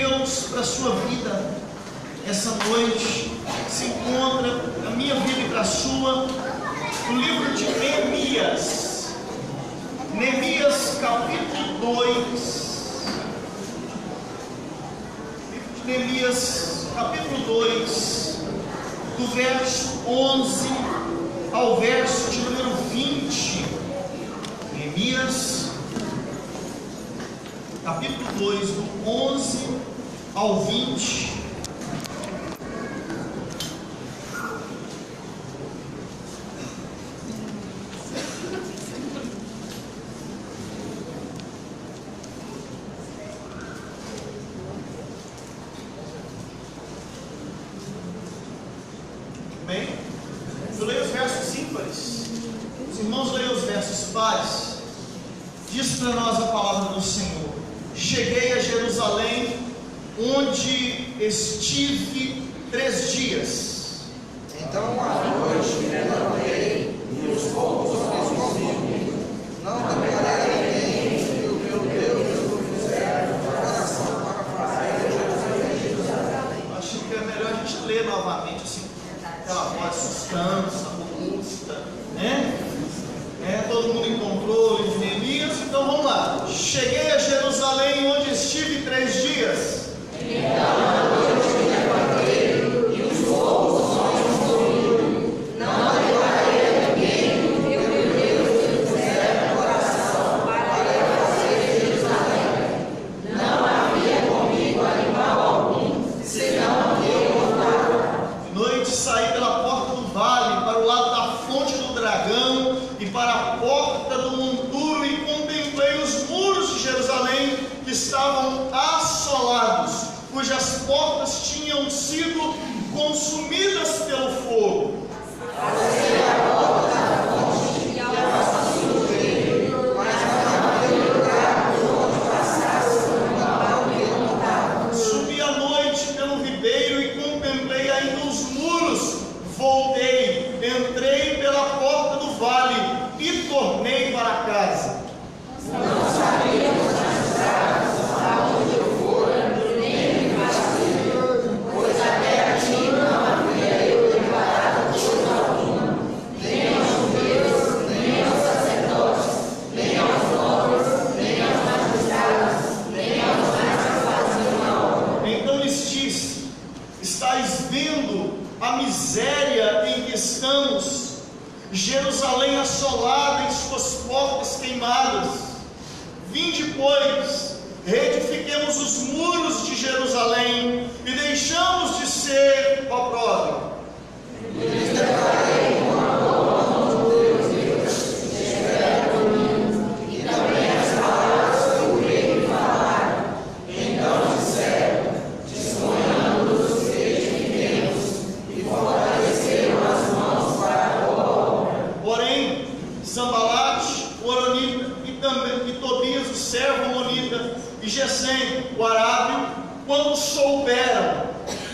Deus para a sua vida essa noite se encontra na minha vida e para a sua, no livro de Neemias. Neemias capítulo 2. Livro de Neemias capítulo 2, do verso 11 ao verso de número 20. Neemias capítulo 2, do 11 ao 20. Bem, eu leio os versos ímpares, os irmãos leiam os versos pares. Diz para nós a palavra do Senhor: cheguei a Jerusalém, onde estive 3 dias. Então à noite me levantei e os poucos homens comigo. Não declarei a ninguém que o meu Deus me fizer no coração para fazer Jerusalém. Acho que é melhor a gente ler novamente, assim, aquela voz sustança, robusta, né? Todo mundo encontrou o livro de Neemias, então vamos lá. Cheguei a Jerusalém, onde estive 3 dias. Então à noite me levantei e os poucos homens comigo. Não declarei a ninguém que o meu Deus me fizer no coração para fazer Jerusalém. Não havia comigo animal algum, senão eu montava. De noite saí pela porta do vale, para o lado da fonte do dragão e para a porta do monturo, e contemplei os muros de Jerusalém que estavam assolados, cujas portas tinham sido consumidas pelo fogo. Passei a porta da fonte e a mas não havia lugar por onde passasse o animal que eu montava. Subi à noite pelo ribeiro e contemplei ainda os muros. Voltei, entrei pela porta do vale e tornei para casa. Não sabíamos as estradas aonde eu fora, nem me fazia, pois até aqui não havia eu preparado coisa alguma, nem aos judeus, nem aos sacerdotes, nem aos nobres, nem aos magistrados, nem aos mais que faziam a obra. Então lhes disse: estáis vendo a miséria em que estamos, Jerusalém assolada e suas portas queimadas. Vinde, pois, reedifiquemos os muros de Jerusalém e deixamos de ser opróbrio. Lhes declarei uma boa mão de Deus livre, estiver comigo, e também as palavras que o rei me falaram. Então disseram, disponhamos-nos e edifiquemos, e fortaleceram as mãos para a boa obra. Porém, Sambalate, o Horonita, e Tobias, o servo amonita, e Gesem, o arábio, quando souberam,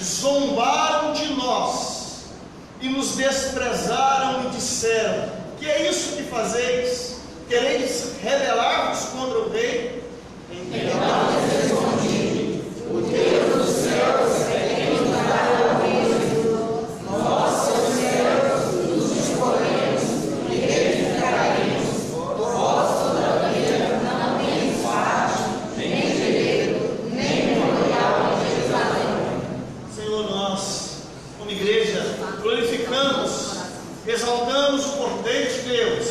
zombaram de nós e nos desprezaram e disseram: que é isso que fazeis? Quereis rebelar-vos contra o rei? Então lhes respondi, o Deus dos céus é quem nos dá ouvido. Nós, seus servos, nos disporemos e reedificaremos. Vós, todavia, não tendes parte, nem direito, nem memorial em Jerusalém. Senhor, nós, como igreja, glorificamos, exaltamos o Cordeiro de Deus.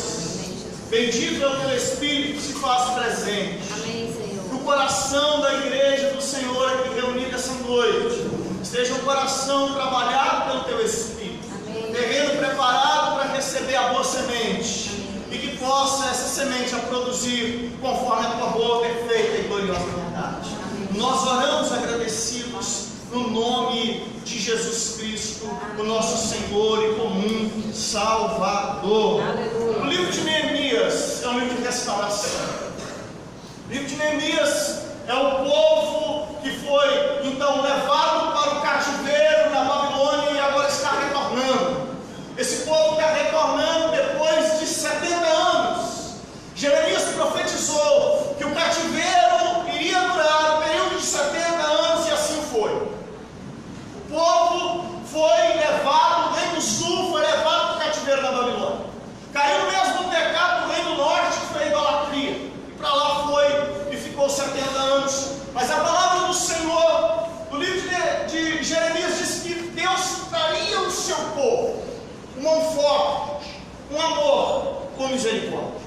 Bendito é o teu Espírito que se faz presente. Amém, Senhor. Que o coração da igreja do Senhor aqui reunida essa noite esteja um coração trabalhado pelo teu Espírito, Amém. terreno preparado para receber a boa semente, e que possa essa semente a produzir conforme a tua boa, perfeita e gloriosa vontade. Nós oramos agradecidos no nome de Jesus Cristo, o nosso Senhor e comum Salvador. Aleluia. O livro de Neemias é um livro de restauração. O livro de Neemias é o povo que foi então levado para o cativeiro na Babilônia e agora está retornando. Esse povo está retornando depois de 70 anos. Jeremias profetizou que o cativeiro iria durar o período de 70 anos, e a 70 anos. Mas a palavra do Senhor, no livro de Jeremias, diz que Deus traria o seu povo com mão forte, com amor, com misericórdia.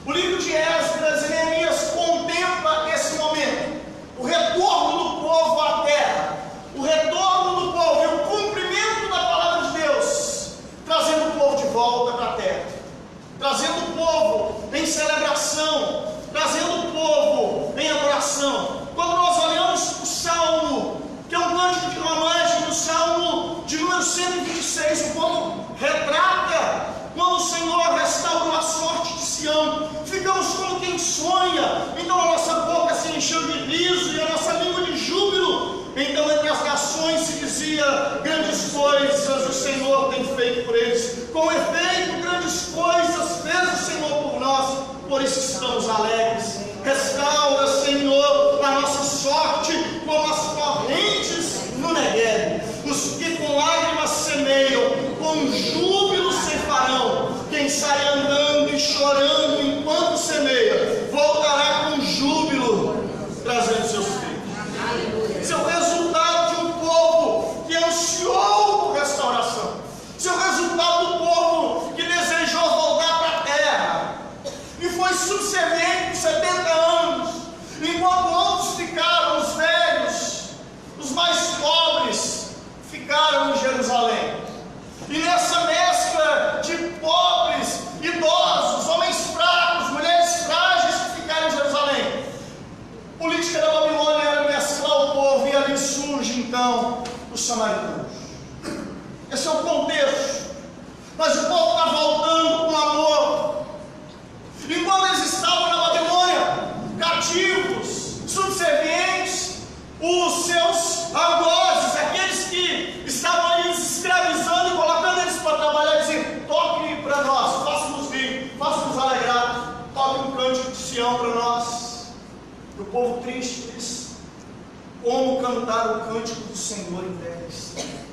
O livro de Esdras e Neemias contempla esse momento, o retorno do povo à terra, o retorno do povo e o cumprimento da palavra de Deus, trazendo o povo de volta para a terra, trazendo o povo em celebração, trazendo o povo em adoração. Quando nós olhamos o Salmo, que é um cântico de romântico, o Salmo de número 126, o povo retrata quando o Senhor restaurou a sorte de Sião. Ficamos como quem sonha, então a nossa boca se encheu de riso e a nossa língua de júbilo. Então entre as nações se dizia: grandes coisas o Senhor tem feito por eles. Com efeito, grandes coisas fez o Senhor por nós, por isso estamos alegres. Restaura, Senhor, a nossa sorte como as correntes no Negueb. Os que com lágrimas semeiam, com júbilo ceifarão. Quem sai andando e chorando enquanto semeia, voltará com júbilo, trazendo seus filhos. Esse é o resultado de um povo que ansiou por restauração. Esse é o resultado do povo que desejou voltar para a terra e foi subserviente por 70 anos, enquanto outros ficaram, os velhos, os mais pobres, ficaram em Jerusalém. E nessa mescla de pobres, idosos, homens fracos, mulheres frágeis que ficaram em Jerusalém, a política da Babilônia era mesclar o povo, e ali surge então os samaritanos. Esse é o contexto. Mas o povo está voltando com amor. Enquanto eles estavam na Babilônia, cativos, subservientes, os seus algozes, aqueles que estavam ali escravizando e colocando eles para trabalhar, dizendo: toque para nós, faça-nos rir, faça-nos alegrar, toque um cântico de Sião para nós. E o povo triste diz: como cantar o cântico do Senhor em terra estranha?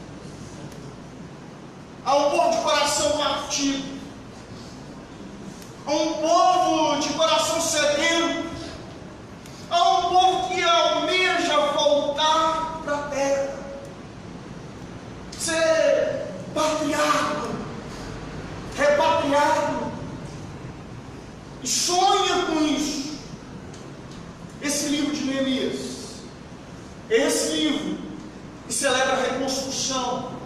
Há um povo de coração partido, há um povo de coração sedento, há um povo que almeja voltar para a terra, ser patriado, repatriado, e sonha com isso. Esse livro de Neemias, esse livro que celebra a reconstrução,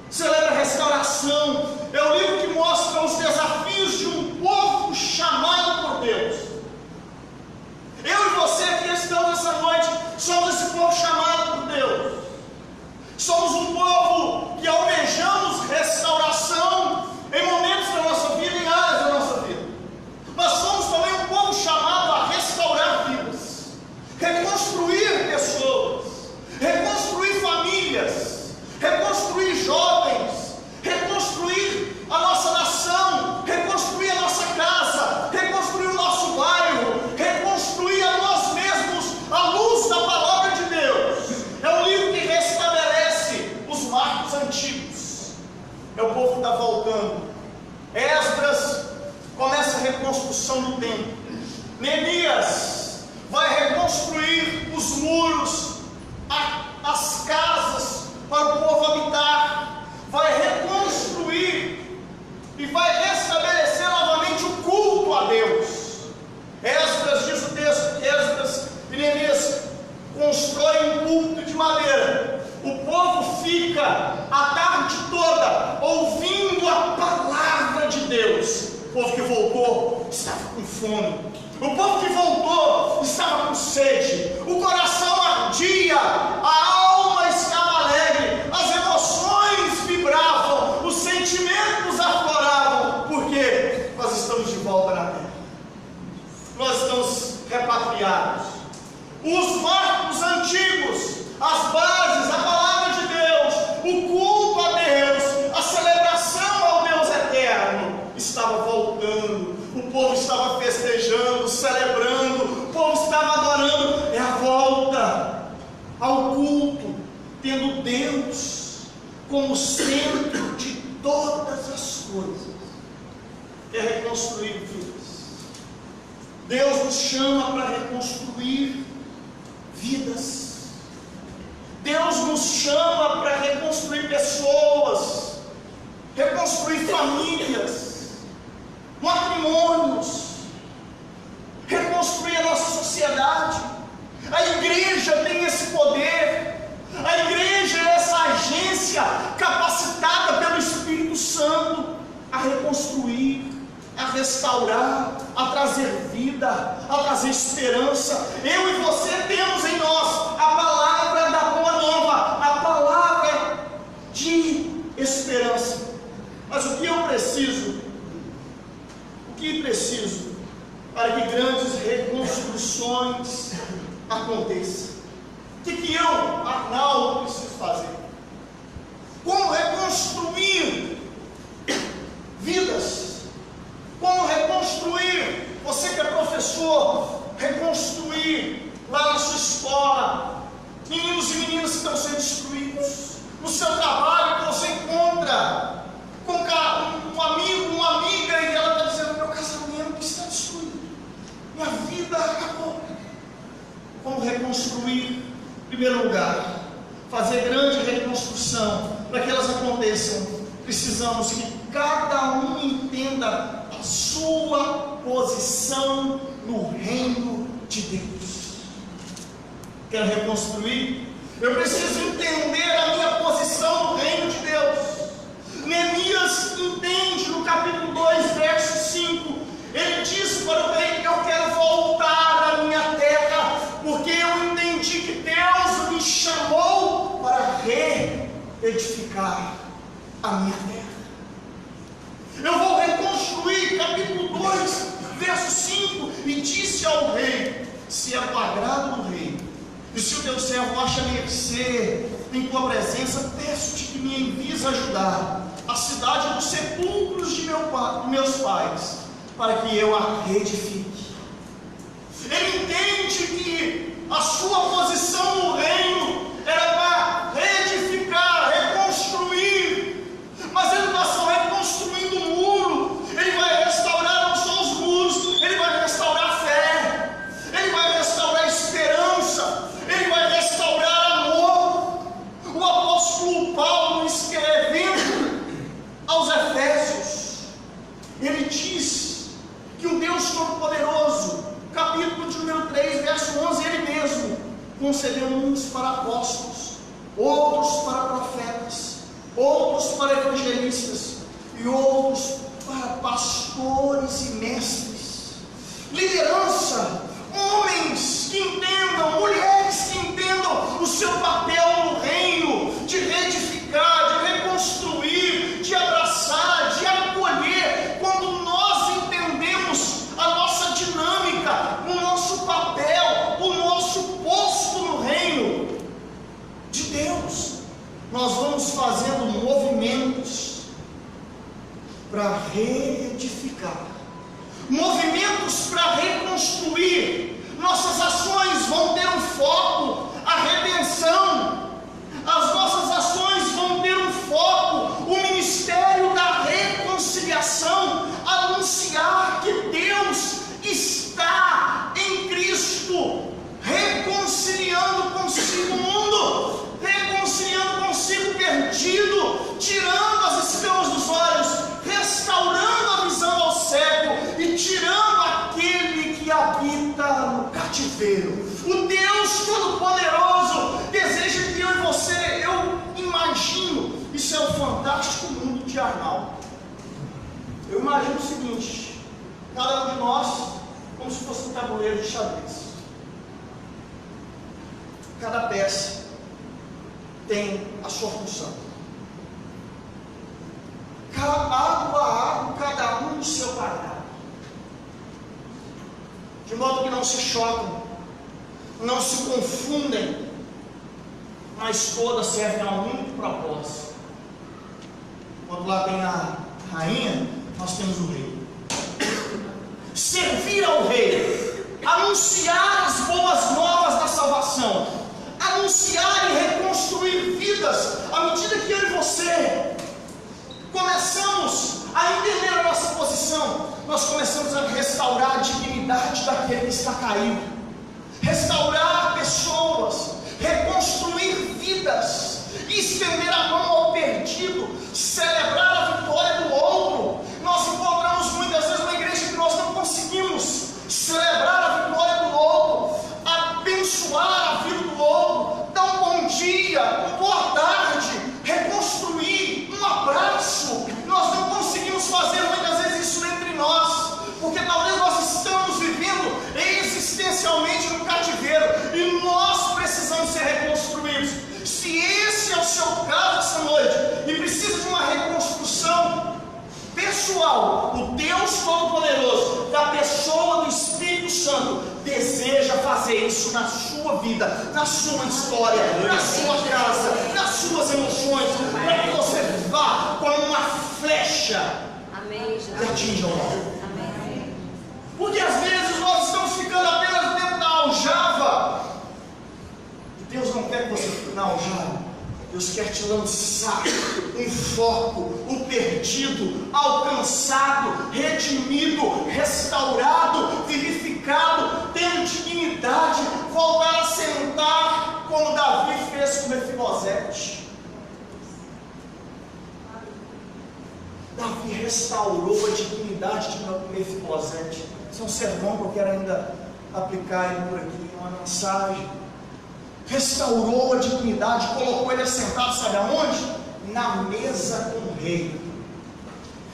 celebra a restauração, é o livro que mostra os desafios de um povo chamado por Deus. Eu e você aqui estamos essa noite, somos esse povo chamado por Deus. Somos um povo que almejamos restauração em momentos da nossa vida, em áreas da nossa vida. Mas somos também um povo chamado a restaurar vidas, reconstruir pessoas, reconstruir famílias, reconstruir jovens, reconstruir a nossa nação, reconstruir a nossa casa, reconstruir o nosso bairro, reconstruir a nós mesmos à luz da palavra de Deus. É um livro que restabelece os marcos antigos. É o povo que está voltando. Esdras começa a reconstrução do templo. Neemias vai reconstruir os muros, as casas para o povo habitar, vai reconstruir e vai restabelecer novamente o culto a Deus. Esdras, diz o texto, que Esdras e Neemias constroem um púlpito de madeira. O povo fica a tarde toda ouvindo a palavra de Deus. O povo que voltou estava com fome. O povo que voltou estava com sede. O coração ardia, a alma estava alegre, as emoções vibravam, os sentimentos afloravam, porque nós estamos de volta na terra. Nós estamos repatriados. Os marcos antigos, as bases, a palavra de Deus, o culto a Deus, a celebração ao Deus eterno, estava voltando. O povo estava festejando, celebrando, o povo estava adorando. É a volta ao culto, tendo Deus como centro de todas as coisas. É reconstruir vidas. Deus nos chama para reconstruir pessoas, reconstruir famílias, matrimônios, reconstruir a nossa sociedade. A igreja tem esse poder. A igreja é essa agência capacitada pelo Espírito Santo a reconstruir, a restaurar, a trazer vida, a trazer esperança. Eu e você temos em nós a palavra da boa nova, a palavra de esperança. Mas o que eu preciso? O que preciso para que grandes reconstruções aconteçam? O que eu, Arnaldo, preciso fazer? Como reconstruir vidas? Como reconstruir? Você que é professor, reconstruir lá na sua escola, meninos e meninas que estão sendo destruídos, no seu trabalho que você encontra com um amigo, uma amiga, e ela está dizendo: meu casamento está destruído, minha vida acabou. Como reconstruir? Em primeiro lugar, fazer grande reconstrução. Para que elas aconteçam, precisamos que cada um entenda a sua posição no reino de Deus. Quero reconstruir? Eu preciso entender a minha posição no reino de Deus. Neemias entende no capítulo 2, verso 5. Ele diz para o rei: eu quero voltar à minha terra, porque eu entendi que Deus me chamou para reedificar a minha terra. Eu vou reconstruir, capítulo 2, verso 5, e disse ao rei: se é do agrado do rei, e se o teu servo acha mercê em tua presença, peço-te que me envies ajudar a cidade dos sepulcros de meus pais, para que eu a reedifique. Ele entende que a sua posição no reino era para reedificar, reconstruir, mas ele não está só reconstruindo o muro, ele vai restaurar não só os muros, ele vai restaurar a fé, ele vai restaurar a esperança, ele vai restaurar amor. O apóstolo Paulo, escrevendo aos Efésios, ele diz que o Deus Todo-Poderoso, capítulo de número 3, verso 11, ele mesmo concedeu uns para apóstolos, outros para profetas, outros para evangelistas e outros para pastores e mestres. Liderança, homens que entendam, mulheres que entendam o seu papel no reino, de reedificar, de reconstruir, de abraçar, de acolher. Quando nós entendemos a nossa dinâmica, o nosso papel, o nosso posto no reino de Deus, nós vamos fazendo movimentos para reedificar, movimentos para reconstruir. Nossas ações vão ter um foco, a redenção. As nossas ações vão ter um foco, o ministério da reconciliação, anunciar que Deus está em Cristo, reconciliando consigo o mundo, reconciliando consigo o perdido, tirando as escamas dos olhos, restaurando a visão ao cego e tirando aquele que habita no cativeiro. O Deus Todo-Poderoso deseja que eu e você, eu imagino, isso é o fantástico mundo de Arnaldo. Eu imagino o seguinte: cada um de nós como se fosse um tabuleiro de xadrez. Cada peça tem a sua função. Árvore a árvore, cada um no seu quadrado, de modo que não se chocam, não se confundem, mas todas servem a um único propósito. Quando lá tem a rainha, nós temos o rei. Servir ao rei, anunciar as boas novas da salvação, anunciar e reconstruir vidas. À medida que eu e você começamos a entender a nossa posição, nós começamos a restaurar a dignidade daquele que está caído, restaurar pessoas, reconstruir vidas, estender a mão ao perdido dia, uma boa tarde, reconstruir, um abraço. Nós não conseguimos fazer muitas vezes isso entre nós, porque talvez nós estamos vivendo existencialmente no cativeiro e nós precisamos ser reconstruídos. Se esse é o seu caso essa noite e precisa de uma reconstrução pessoal, o Deus Todo-Poderoso, da pessoa do Espírito Santo, deseja fazer isso na sua vida, na sua história, na sua casa, nas suas emoções, para que você vá como uma flecha e atinja o alvo. Porque às vezes nós estamos ficando apenas dentro da aljava, e Deus não quer que você fique na aljava. Deus quer te lançar um foco, o perdido, alcançado, redimido, restaurado, vivificado, tendo dignidade, voltar a sentar como Davi fez com Mefibosete. Davi restaurou a dignidade de Mefibosete. Esse é um sermão que eu quero ainda aplicar ele por aqui, uma mensagem. Restaurou a dignidade, colocou ele assentado, sabe aonde? Na mesa com o rei.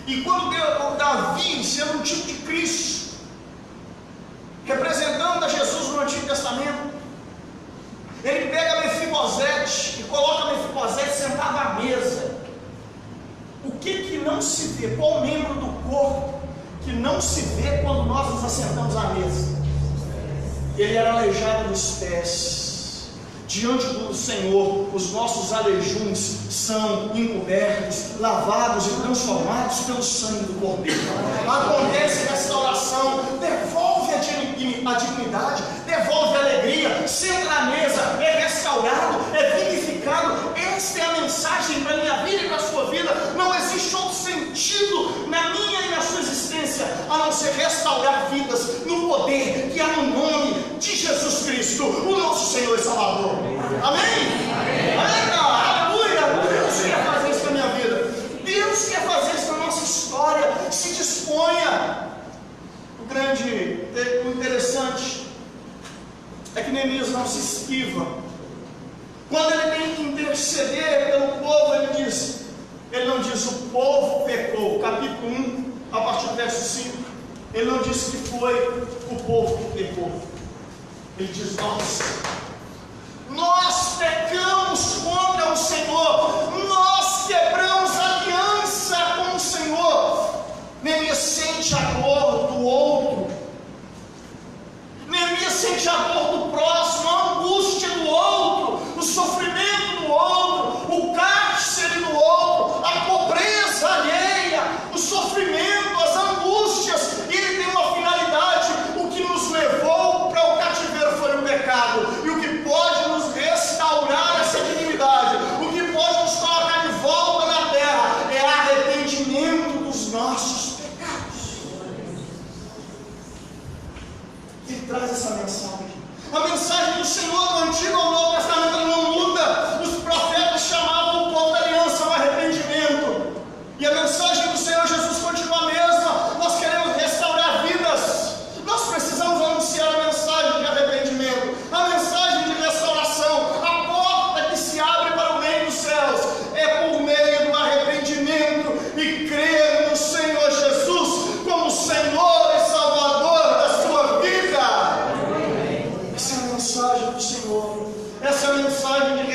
E quando Davi, sendo um tipo de Cristo, representando a Jesus no Antigo Testamento, ele pega Mefibosete e coloca Mefibosete sentado à mesa. O que não se vê? Qual membro do corpo que não se vê quando nós nos assentamos à mesa? Ele era aleijado dos pés. Diante do Senhor, os nossos aleijumes são encobertos, lavados e transformados pelo sangue do Cordeiro. Acontece restauração, devolve a dignidade, devolve a alegria, senta na mesa, é restaurado, é vivificado. Esta é a mensagem para a minha vida e para a sua vida. Não existe outro sentido na minha e na sua existência a não ser restaurar vidas no poder que há no nome de Jesus Cristo, o nosso Senhor e Salvador. Amém? Amém? Aleluia! Deus quer fazer isso na minha vida. Deus quer fazer isso na nossa história. Se disponha. O interessante é que Neemias não se esquiva. Quando ele tem que interceder pelo povo, ele não diz o povo pecou. Capítulo 1, a partir do verso 5, ele não diz que foi o povo que pecou. Ele diz nós pecamos contra o Senhor, nós quebramos aliança com o Senhor. Neemias sente a dor do outro, Neemias sente a dor do próximo, a angústia do outro, o sofrimento do outro, o cárcere do outro, a pobreza alheia, o sofrimento, as angústias. E ele tem uma finalidade: o que nos levou para o cativeiro foi o pecado, e o que pode nos restaurar essa dignidade, o que pode nos colocar de volta na terra, é arrependimento dos nossos pecados. Ele traz essa mensagem. A mensagem do Senhor do Antigo ao Novo Testamento não muda. Os profetas chamavam o povo da aliança ao arrependimento, e a mensagem do Senhor Jesus continua a mesma. Nós queremos restaurar vidas, nós precisamos anunciar a mensagem de arrependimento, a mensagem de restauração. A porta que se abre para o reino dos céus é por meio do arrependimento e crer no Senhor Jesus como Senhor e Salvador da sua vida. Essa é a mensagem do Senhor, essa é a mensagem de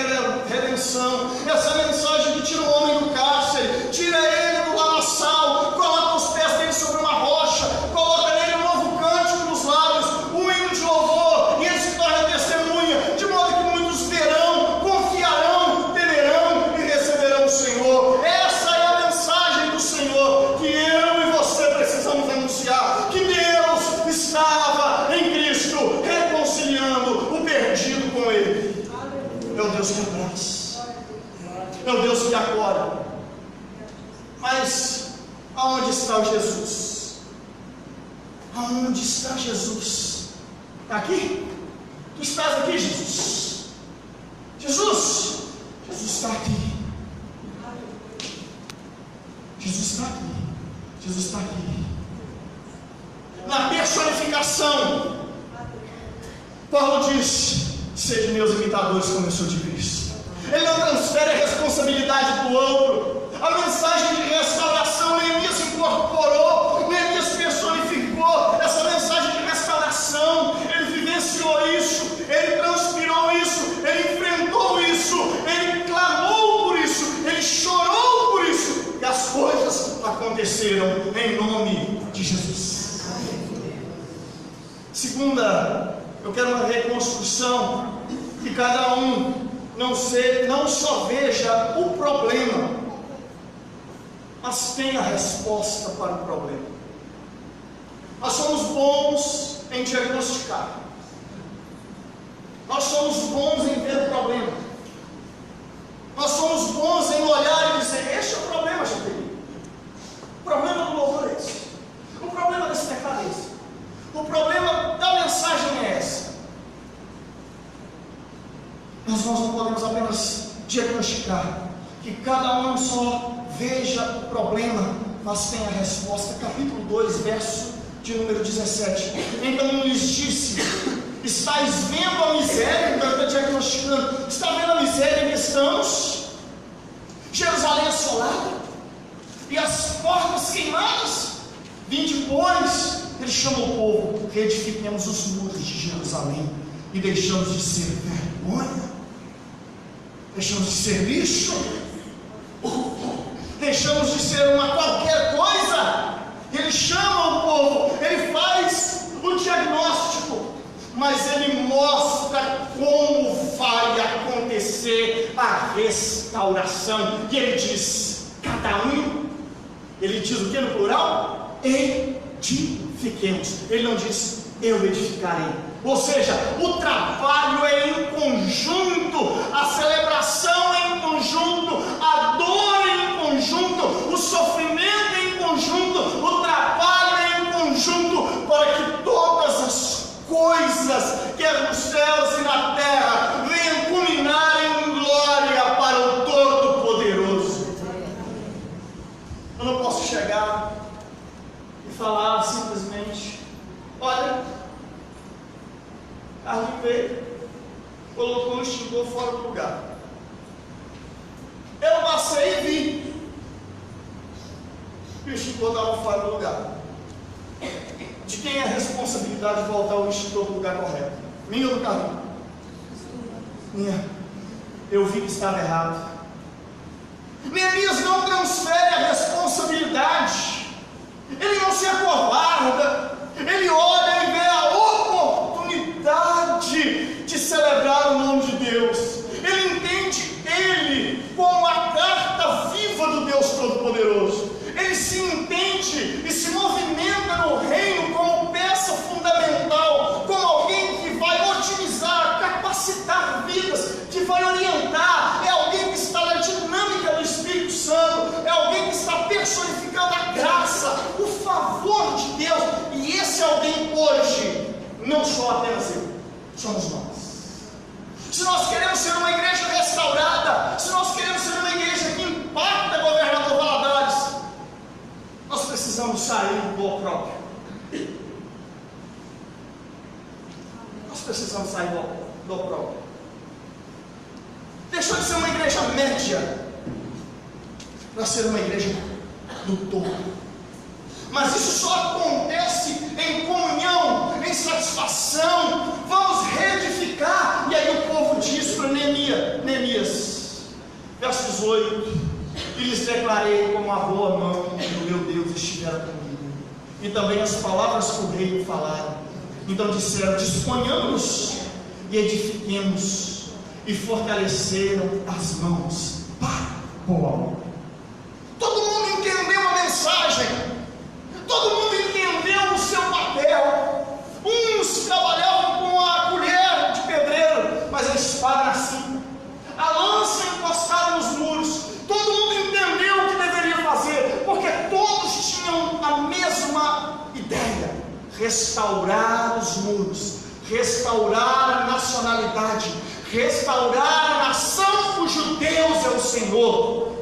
redenção, essa é a mensagem que tira o homem do cárcere, tira ele do lamaçal, coloca os pés dele sobre uma rocha, coloca nele um novo cântico nos lábios, um hino de louvor, e ele se torna testemunha, de modo que muitos verão, confiarão, temerão e receberão o Senhor. Essa é a mensagem do Senhor que eu e você precisamos anunciar, que Deus estava em Cristo reconciliando o perdido com Ele. É o Deus que abraça, é o Deus que acorda. Mas aonde está o Jesus? Aonde está Jesus? Está aqui? Tu estás aqui, Jesus? Jesus está aqui. Jesus está aqui. Jesus está aqui. Na personificação, Paulo diz: sejam meus imitadores como eu sou de Cristo. Ele não transfere a responsabilidade para o outro. A mensagem de restauração, Neemias incorporou, Neemias personificou essa mensagem de restauração. Ele vivenciou isso, ele transpirou isso, ele enfrentou isso, ele clamou por isso, ele chorou por isso, e as coisas aconteceram em nome de Jesus. Segunda, eu quero uma reconstrução, que cada um não só veja o problema, mas tenha a resposta para o problema. Nós somos bons em diagnosticar, nós somos bons em ver o problema, nós somos bons em olhar e dizer: este é o problema, gente. O problema do louvor é esse, o problema desse pecado é esse, o problema da mensagem é essa. Mas nós não podemos apenas diagnosticar, que cada um só veja o problema, mas tenha a resposta. Capítulo 2, verso de número 17. Então lhes disse: estáis vendo a miséria? Então está diagnosticando. Está vendo a miséria em que estamos? Jerusalém assolada e as portas queimadas. Vinde, pois. Ele chama o povo: reedifiquemos os muros de Jerusalém e deixamos de ser vergonha, deixamos de ser lixo, deixamos de ser uma qualquer coisa. Ele chama o povo, ele faz o diagnóstico, mas ele mostra como vai acontecer a restauração. E ele diz: cada um, ele diz o que no plural? Edifiquemos. Ele não diz: eu edificarei. Ou seja, o trabalho é em conjunto, a celebração é em conjunto, a dor é em conjunto, o sofrimento é em conjunto, o trabalho é em conjunto, para que todas as coisas, quer nos céus e na terra, venham culminar em glória para o Todo-Poderoso. Eu não posso chegar e falar simplesmente: olha, Carlinhos veio, colocou o extintor fora do lugar. Eu passei e vi que o extintor estava fora do lugar. De quem é a responsabilidade de voltar o extintor para o lugar correto? Minha ou do Carlinhos? Minha. Eu vi que estava errado. Neemias não transfere a responsabilidade, ele não se acovarda, ele olha e vê a oportunidade de celebrar o nome de Deus. Ele entende ele como a carta viva do Deus Todo-Poderoso. Ele se entende e se movimenta no reino como peça fundamental, como alguém que vai otimizar, capacitar vidas, que vai orientar. É alguém que está na dinâmica do Espírito Santo, é alguém que está personificando a graça, o favor de Deus. E esse alguém hoje não sou apenas eu, somos nós. Se nós queremos ser uma igreja restaurada, se nós queremos ser uma igreja que impacta Governador Valadares, nós precisamos sair do próprio. Nós precisamos sair do próprio. Deixou de ser uma igreja média para ser uma igreja do todo. Mas isso só acontece em comunhão, em satisfação. Vamos reedificar. E aí o povo diz para Neemias, verso 18: e lhes declarei como a boa mão do meu Deus estivera comigo, e também as palavras que o rei me falaram. Então disseram: disponhamos e edifiquemos. E fortaleceram as mãos para o amor. Todo mundo entendeu a mensagem, todo mundo entendeu o seu papel. Uns trabalhavam com a colher de pedreiro, mas a espada na cinta, a lança encostada nos muros. Todo mundo entendeu o que deveria fazer, porque todos tinham a mesma ideia: restaurar os muros, restaurar a nacionalidade, restaurar a nação cujo Deus é o Senhor.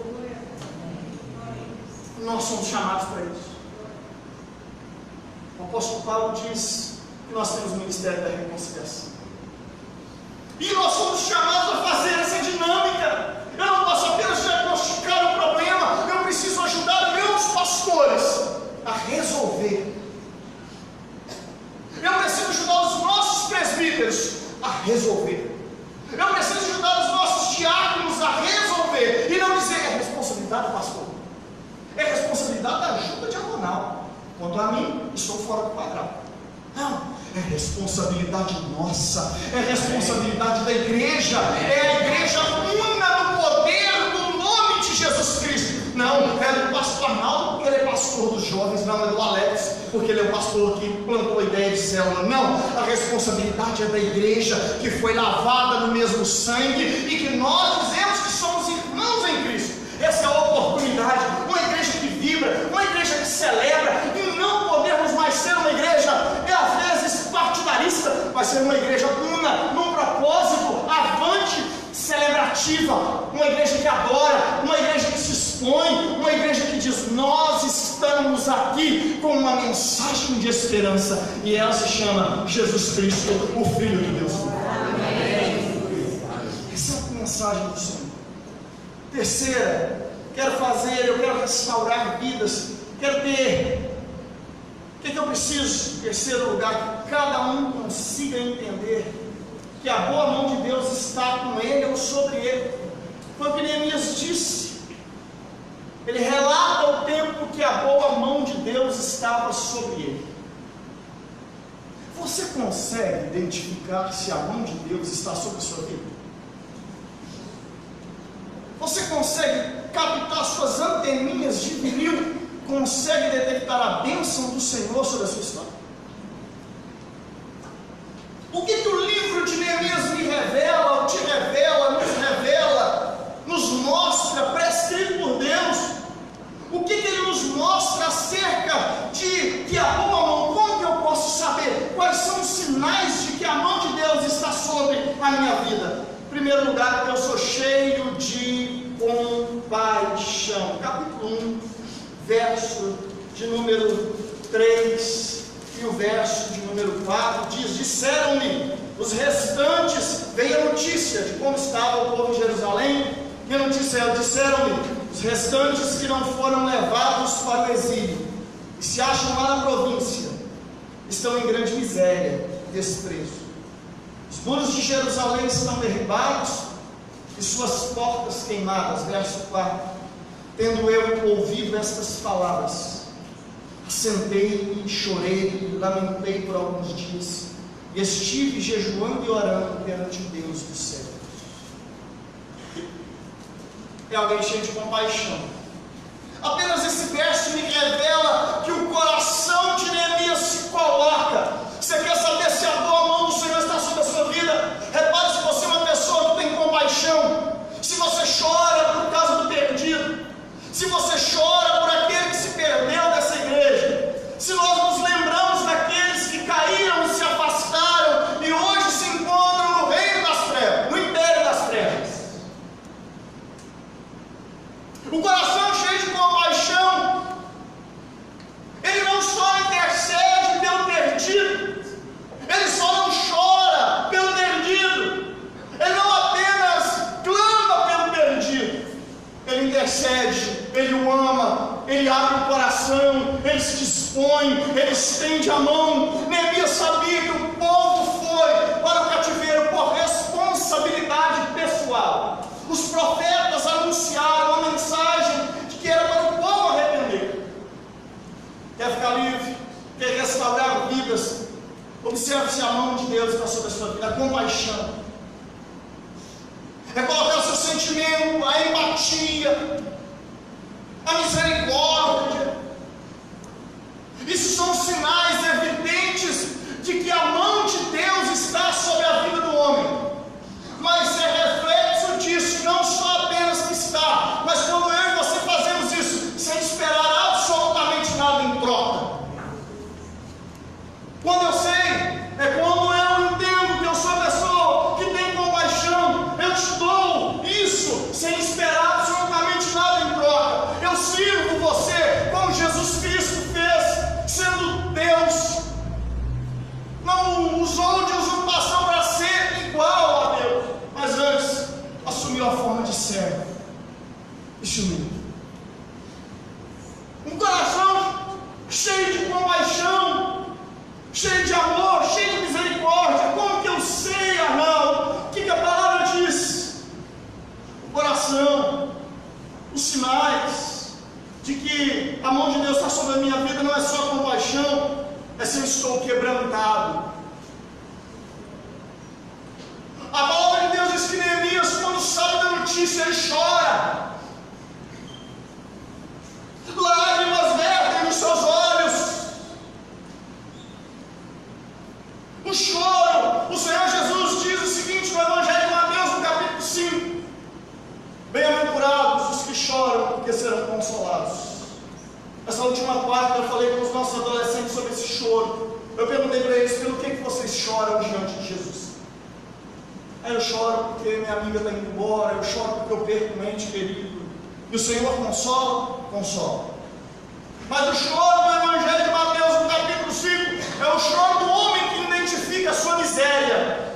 Nós somos chamados para isso. O apóstolo Paulo diz que nós temos o ministério da reconciliação, e nós somos chamados a fazer essa dinâmica. resolver. Eu preciso ajudar os nossos diáconos a resolver, e não dizer é responsabilidade do pastor, é responsabilidade da junta diaconal. Quanto a mim, estou fora do quadrado. Não, é responsabilidade nossa, é responsabilidade da igreja, é a igreja una no poder do nome de Jesus Cristo. Não, é do pastor Arnaldo, porque ele é pastor dos jovens. Não, é do Alex, porque ele é o pastor que plantou a ideia de célula. Não, a responsabilidade é da igreja, que foi lavada no mesmo sangue, e que nós dizemos que somos irmãos em Cristo. Essa é a oportunidade, uma igreja que vibra, uma igreja que celebra, e não podemos mais ser uma igreja, às vezes partidarista, mas ser uma igreja una, num propósito, avante, celebrativa, uma igreja que adora, uma igreja que se expõe, uma igreja que diz: nós estamos aqui com uma mensagem de esperança, e ela se chama Jesus Cristo, o Filho de Deus. Amém. Essa é a mensagem do Senhor. Terceira, eu quero restaurar vidas, quero ter. O que eu preciso? Em terceiro lugar, que cada um consiga entender que a boa mão de Deus está com ele ou sobre ele. Foi o que Neemias disse. Ele relata o tempo que a boa mão de Deus estava sobre ele. Você consegue identificar se a mão de Deus está sobre a sua vida? Você consegue captar suas anteninhas de vinil? Consegue detectar a bênção do Senhor sobre a sua história? O que o livro de Neemias me revela, te revela, nos mostra, prescrito por Deus? O que ele nos mostra acerca de que a boa mão? Como que eu posso saber? Quais são os sinais de que a mão de Deus está sobre a minha vida? Em primeiro lugar, eu sou cheio de compaixão. Capítulo 1, verso de número 3 e o verso de número 4 diz: disseram-me os restantes, veio a notícia de como estava o povo de Jerusalém, e a notícia, disseram-me os restantes que não foram levados para o exílio e se acham lá na província, estão em grande miséria e desprezo. Os muros de Jerusalém estão derribados e suas portas queimadas. Verso 4: tendo eu ouvido estas palavras, sentei-me, chorei, lamentei por alguns dias, e estive jejuando e orando perante o Deus do céu. É alguém cheio de compaixão. Apenas esse verso me revela que o coração de Neemias se coloca. Você quer saber se a boa mão do Senhor está sobre a sua vida? Repare se você é uma pessoa que tem compaixão. Se você chora por causa do perdido, se você chora por aquele que se perdeu dessa igreja, se nós nos lembramos daqueles que caíram e se afastaram e hoje se encontram no reino das trevas, no império das trevas. O coração cheio de compaixão, ele não só intercede pelo perdido, ele só não chora pelo perdido, ele não apenas clama pelo perdido, ele intercede, ele o ama, ele abre o coração, ele se dispõe, ele estende a mão. Neemias sabia que o povo foi para o cativeiro por responsabilidade pessoal. Os profetas anunciaram a mensagem de que era para o povo arrepender. Quer ficar livre? Quer restaurar vidas? Observe se a mão de Deus está sobre a sua vida. A compaixão é colocar o seu sentimento, a empatia, a misericórdia. Isso são sinais evidentes de que a mão de Deus está sobre a vida do homem. Mas é reflexo disso, não só apenas que está, mas quando eu e você fazemos isso sem esperar absolutamente nada em troca. Quando eu sei, é quando eu entendo que eu sou a pessoa que tem compaixão, eu te dou isso sem esperar absolutamente nada em troca. Eu sirvo você como Jesus Cristo fez, sendo Deus. Não usou de usurpação para ser igual a Deus, mas antes assumiu a forma de servo e se humilhou. Um coração cheio de compaixão, cheio de amor, cheio de misericórdia. Como que eu sei, Arnaldo? que a mão de Deus está sobre a minha vida não é só compaixão, é se eu estou quebrantado. A palavra de Deus diz que Neemias, quando sabe da notícia, ele chora. Lágrimas vertem nos seus olhos. O choro, o Senhor Jesus diz o seguinte no Evangelho de Mateus, no capítulo 5: bem-aventurados os que choram, porque serão consolados. Essa última quarta eu falei com os nossos adolescentes sobre esse choro. Eu perguntei para eles: pelo que vocês choram diante de Jesus? Aí eu choro porque minha amiga está indo embora, eu choro porque eu perco um ente querido. E o Senhor consola? Consola. Mas o choro do Evangelho de Mateus, no capítulo 5, é o choro do homem que identifica a sua miséria.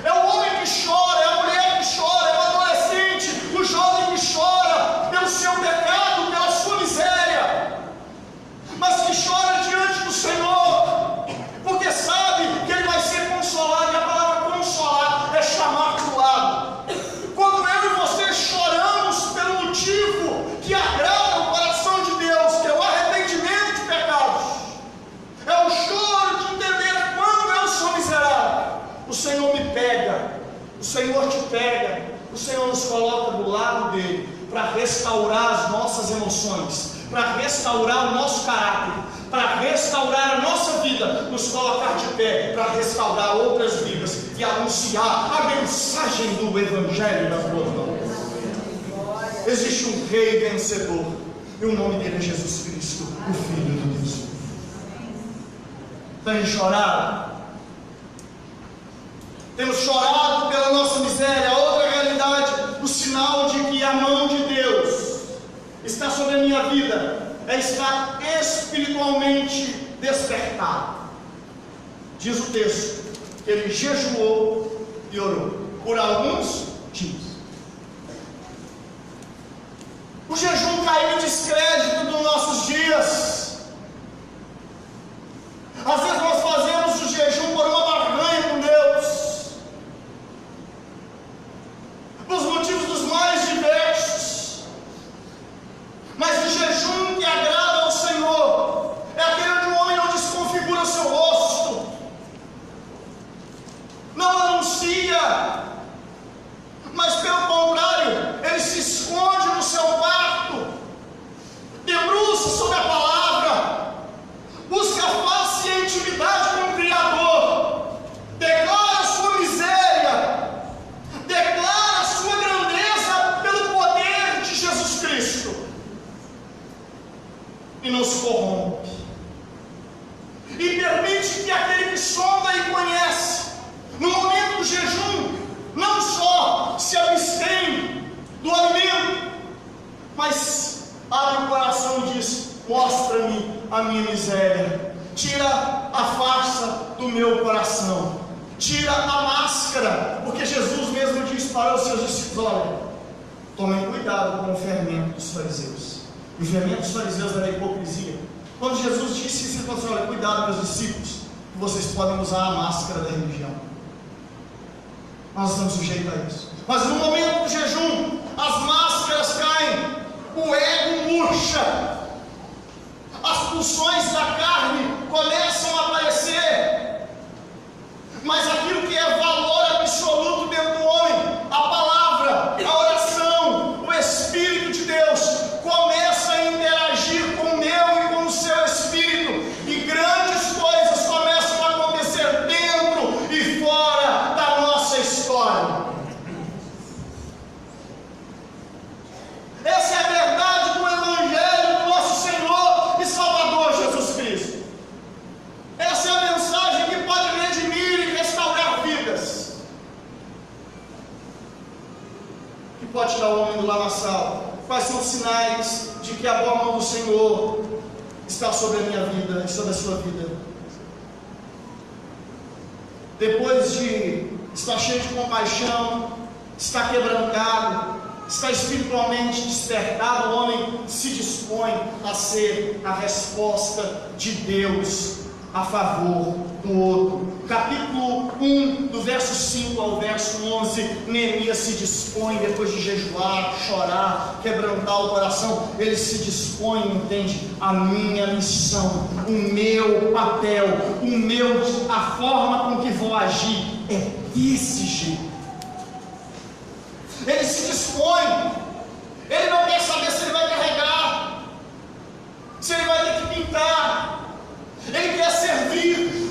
É o homem que chora, é a mulher que chora, é o adolescente, o jovem que chora pelo seu pecado, pela sua miséria, mas que chora diante do Senhor, porque sabe que ele vai ser consolado. E a palavra consolar é chamar para o lado. Quando eu e você choramos pelo motivo que agrada o coração de Deus, que é o arrependimento de pecados, é o choro de entender quando eu sou miserável, o Senhor me pega, o Senhor te pega, o Senhor nos coloca do lado dele para restaurar as nossas emoções, para restaurar o nosso caráter, para restaurar a nossa vida, nos colocar de pé para restaurar outras vidas e anunciar a mensagem do Evangelho das boas novas. Existe um rei vencedor e o nome dele é Jesus Cristo, o Filho de Deus. Tem chorado? Temos chorado pela nossa miséria. Outra realidade, o sinal de que a mão de Deus está sobre a minha vida é estar espiritualmente despertado. Diz o texto que ele jejuou e orou por alguns dias. O jejum caiu em descrédito nos nossos dias. Às vezes nós fazemos o jejum por uma barganha com Deus, por motivos dos mais diversos. Mas o jejum que agrada ao Senhor é aquele onde o homem não desconfigura o seu rosto, não anuncia, mas pelo contrário, ele se esconde no seu quarto, debruça sobre a palavra, busca face e intimidade com o Criador, declara a sua miséria, declara a sua grandeza pelo poder de Jesus Cristo, e não se corrompe, e permite que aquele que sonda e conhece, no momento do jejum, não só se abstém do alimento, mas abre o coração e diz: mostra-me a minha miséria, tira a farsa do meu coração, tira a máscara, porque Jesus mesmo disse para os seus discípulos: olha, tomem cuidado com o fermento dos fariseus. E o fermento dos fariseus era a hipocrisia. Quando Jesus disse isso, ele falou assim: olha, cuidado, meus discípulos, que vocês podem usar a máscara da religião. Nós estamos sujeitos a isso. Mas no momento do jejum, as máscaras caem, o ego murcha, as pulsões da carne começam a aparecer, mas aquilo que é valor absoluto dentro do homem, a palavra, a oração, o Espírito de Deus, começa a interagir com o meu e com o seu espírito, e grandes coisas começam a acontecer dentro e fora da nossa história. Essa é a verdade do Evangelho do nosso Senhor e Salvador Jesus Cristo. Essa é a mensagem que pode redimir e restaurar vidas, que pode tirar o homem do lamaçal. Quais são os sinais de que a boa mão do Senhor está sobre a minha vida e sobre a sua vida? Depois de estar cheio de compaixão, estar quebrantado, estar espiritualmente despertado, o homem se dispõe a ser a resposta de Deus a favor do outro. Capítulo 1, do verso 5 ao verso 11, Neemias se dispõe, depois de jejuar, chorar, quebrantar o coração, ele se dispõe, entende? A minha missão, o meu papel, a forma com que vou agir é desse jeito. Ele se dispõe, ele não quer saber se ele vai carregar, se ele vai ter que pintar, ele quer servir.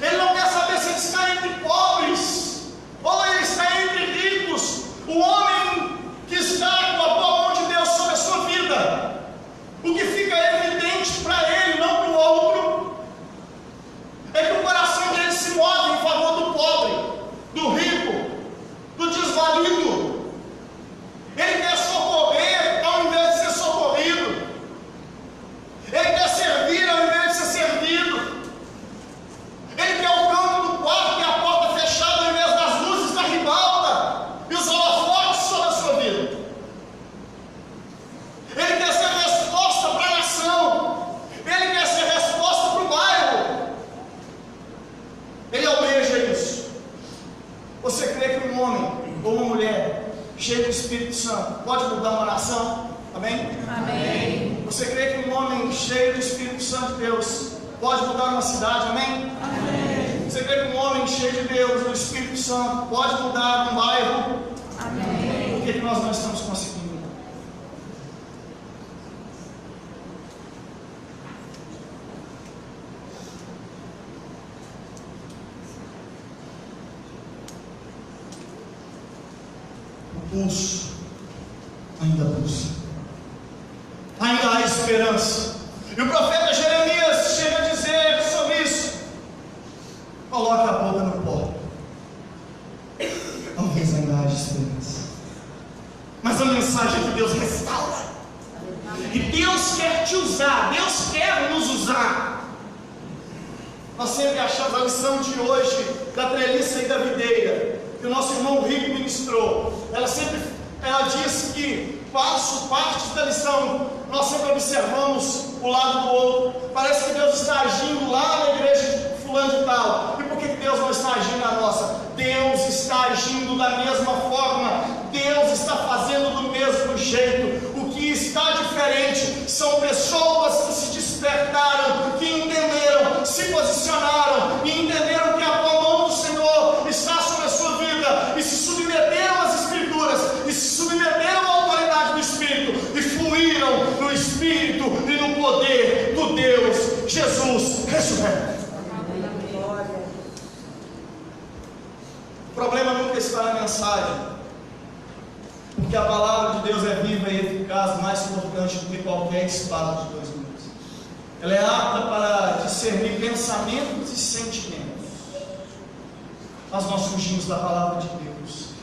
Ele não quer saber se ele está entre pobres ou ele está entre ricos. O homem que está com a boa mão de Deus sobre a sua vida, o que fica evidente para ele, não para o outro, é que o coração dele se move em favor do pobre, do rico, do desvalido. Ele quer socorrer ao invés de ser socorrido. Ele quer servir ao invés de ser servido. Ele quer o canto do quarto e a porta fechada ao invés das luzes da ribalta e os holofotes sobre a sua vida. Ele quer ser resposta para a nação. Ele quer ser resposta para o bairro. Ele almeja isso. Você crê que um homem ou uma mulher cheio do Espírito Santo pode mudar uma nação? Amém? Amém. Você crê que um homem cheio do Espírito Santo de Deus pode mudar uma cidade? Amém? Amém. Você crê que um homem cheio de Deus, do Espírito Santo, pode mudar um bairro? Amém. Por que nós não estamos conseguindo? O pulso ainda pulsa. Ainda há esperança. E o profeta Jeremias chega a dizer sobre isso: coloque a boca no pó. Talvez ainda haja esperança. Mas a mensagem é que Deus restaura. E Deus quer te usar. Deus quer nos usar. Nós sempre achamos a lição de hoje da treliça e da videira, que o nosso irmão Rico ministrou. Ela disse que partes da lição nós sempre observamos o lado do outro. Parece que Deus está agindo lá na igreja de fulano de tal. E por que Deus não está agindo na nossa? Deus está agindo da mesma forma. Deus está fazendo do mesmo jeito. O que está diferente são pessoas que se despertaram, que entenderam, se posicionaram e entenderam que a boa mão do Senhor está sobre a sua vida e se submeteram às Escrituras e se submeteram à autoridade do Espírito e fluíram no Espírito e no poder do Deus Jesus ressurreto. O problema nunca está na mensagem, porque a palavra de Deus é viva e eficaz, mais cortante do que qualquer espada de 2 gumes. Ela é apta para discernir pensamentos e sentimentos. Mas nós fugimos da palavra de Deus.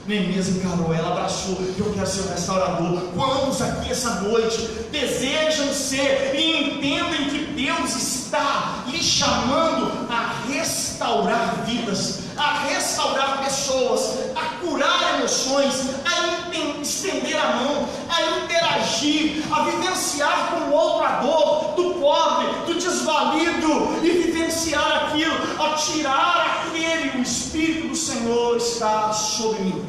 Neemias encarou ela, abraçou. Eu quero ser um restaurador. Quantos aqui essa noite desejam ser e entendem que Deus está lhe chamando a restaurar vidas, a restaurar pessoas, a curar emoções, a estender a mão, a interagir, a vivenciar com o outro a dor do pobre, do desvalido, e vivenciar aquilo, a tirar aquele. O Espírito do Senhor está sobre mim,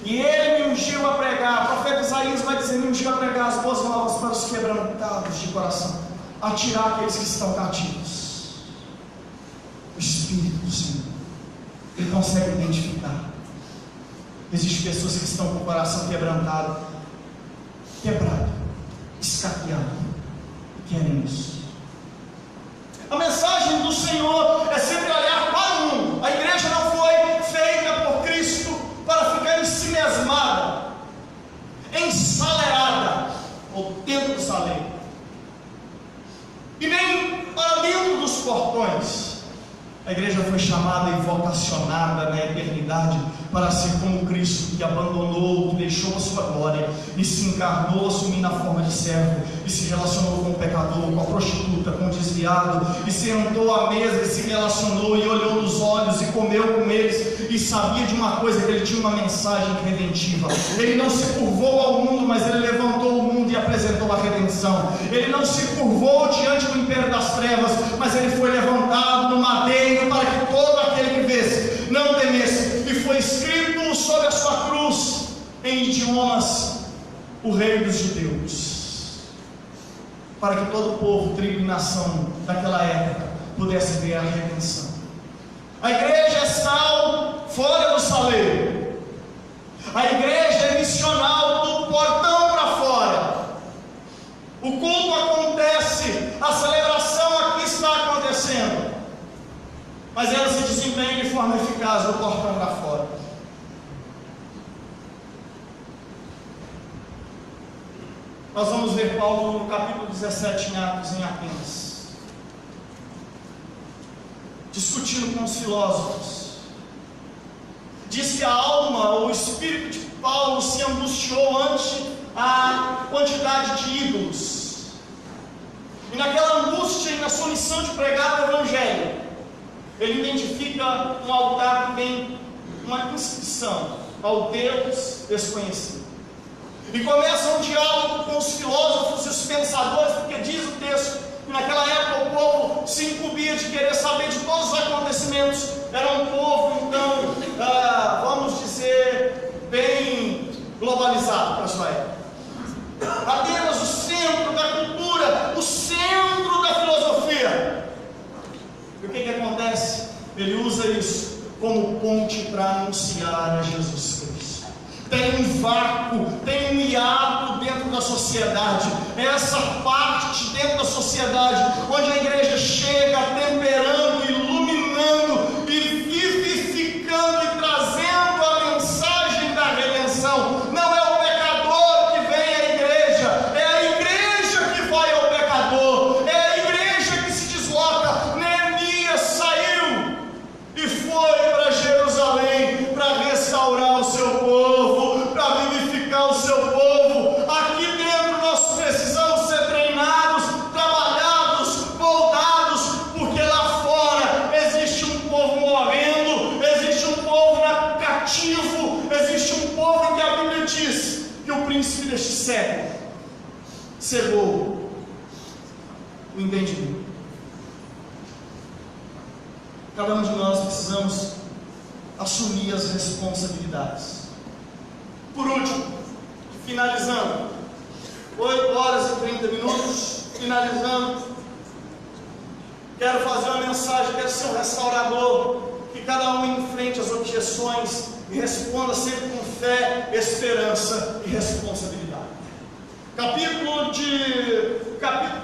e Ele me ungiu a pregar. O profeta Isaías vai dizer: me ungiu a pregar as boas novas para os quebrantados de coração, a tirar aqueles que estão cativos. O Espírito do Senhor, Ele consegue identificar. Existem pessoas que estão com o coração quebrado, escaqueado, e querem isso. A mensagem do Senhor é sempre olhar para o mundo. A igreja não foi feita por Cristo para ficar em si mesmada, ensalerada, ou dentro do saleiro, e nem para dentro dos portões. A igreja foi chamada e vocacionada na eternidade para ser como Cristo, que abandonou, que deixou a sua glória e se encarnou, assumindo a forma de servo, e se relacionou com o pecador, com a prostituta, com o desviado, e sentou à mesa e se relacionou e olhou nos olhos e comeu com eles, e sabia de uma coisa, que ele tinha uma mensagem redentiva. Ele não se curvou ao mundo, mas ele levantou o mundo mundo e apresentou a redenção. Ele não se curvou diante do império das trevas, mas ele foi levantado no madeiro para que todo aquele que visse não temesse. E foi escrito sobre a sua cruz, em idiomas, o Rei dos Judeus, para que todo o povo, tribo e nação daquela época pudesse ver a redenção. A igreja é sal fora do saleiro. A igreja é missional do portão para fora. O culto acontece, a celebração aqui está acontecendo, mas ela se desempenha de forma eficaz do portão para fora. Nós vamos ver Paulo no capítulo 17 em Atos, em Atenas, discutindo com os filósofos. Diz que a alma, ou o espírito de Paulo se angustiou ante a quantidade de ídolos. E naquela angústia e na sua missão de pregar o Evangelho, ele identifica um altar que tem uma inscrição ao Deus desconhecido. E começa um diálogo com os filósofos e os pensadores, porque diz o texto que naquela época o povo se incumbia de querer saber de todos os acontecimentos. Era um povo, então, vamos dizer, bem globalizado para a sua época. Apenas o centro da cultura, o centro da filosofia. E o que acontece? Ele usa isso como ponte para anunciar a Jesus Cristo. Tem um vácuo, tem um hiato dentro da sociedade. É essa parte dentro da sociedade onde a igreja chega temperando, iluminando e vivificando e trazendo a mensagem da redenção. Não é o pecador que vem à igreja, é a igreja que vai ao pecador, é a igreja que se desloca. Neemias saiu e foi para Jerusalém para restaurar o seu povo, para vivificar o seu povo. Aqui dentro nós precisamos ser treinados, trabalhados, moldados, porque lá fora existe um povo morrendo, existe um povo cativo, existe um povo que a Bíblia diz que o príncipe deste século cegou o entendimento. Cada um de nós precisamos assumir as responsabilidades. Por último, finalizando, 8 horas e 30 minutos, finalizando, quero fazer uma mensagem, quero ser um restaurador, que cada um enfrente as objeções e responda sempre com fé, esperança e responsabilidade.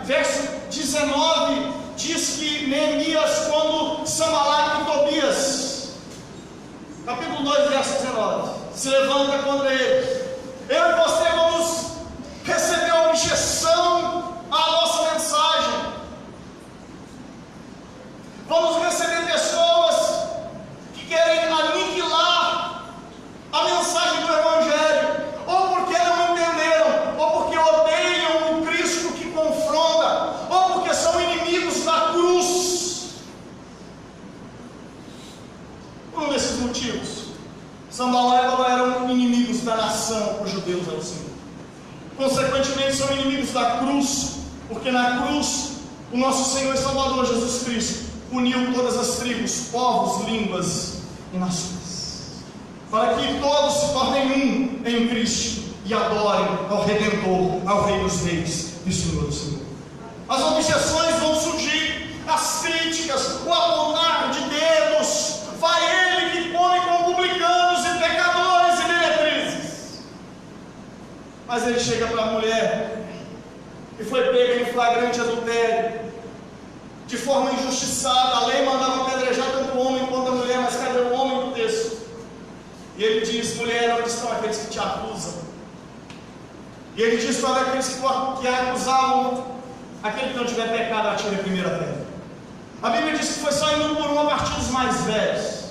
Verso 19, diz que Neemias, quando Sanbalat e Tobias, capítulo 2, verso 19, se levanta contra ele. Eu e você vamos receber objeção à nossa mensagem. Vamos receber pessoas que querem aniquilar a mensagem do Evangelho, ou porque não entenderam, ou porque odeiam o Cristo que confronta, ou porque são inimigos da cruz. Por um desses motivos, Sanbalat e Tobias eram inimigos da nação, os judeus eram assim. Consequentemente, são inimigos da cruz, porque na cruz o nosso Senhor e Salvador Jesus Cristo uniu todas as tribos, povos, línguas e nações, para que todos se tornem um em Cristo e adorem ao Redentor, ao Rei dos Reis e Senhor do Senhor. As objeções vão surgir, as críticas, o apontar de dedos. Vai ele que come com publicanos e pecadores e meretrizes. Mas ele chega para a mulher que foi pega em flagrante adultério, de forma injustiçada. A lei mandava apedrejar tanto o homem quanto a mulher, mas cadê o homem do texto? E ele diz: mulher, onde estão aqueles que te acusam? E ele diz para aqueles que acusavam: aquele que não tiver pecado, atire a primeira pedra. A Bíblia diz que foi só indo por uma a partir dos mais velhos.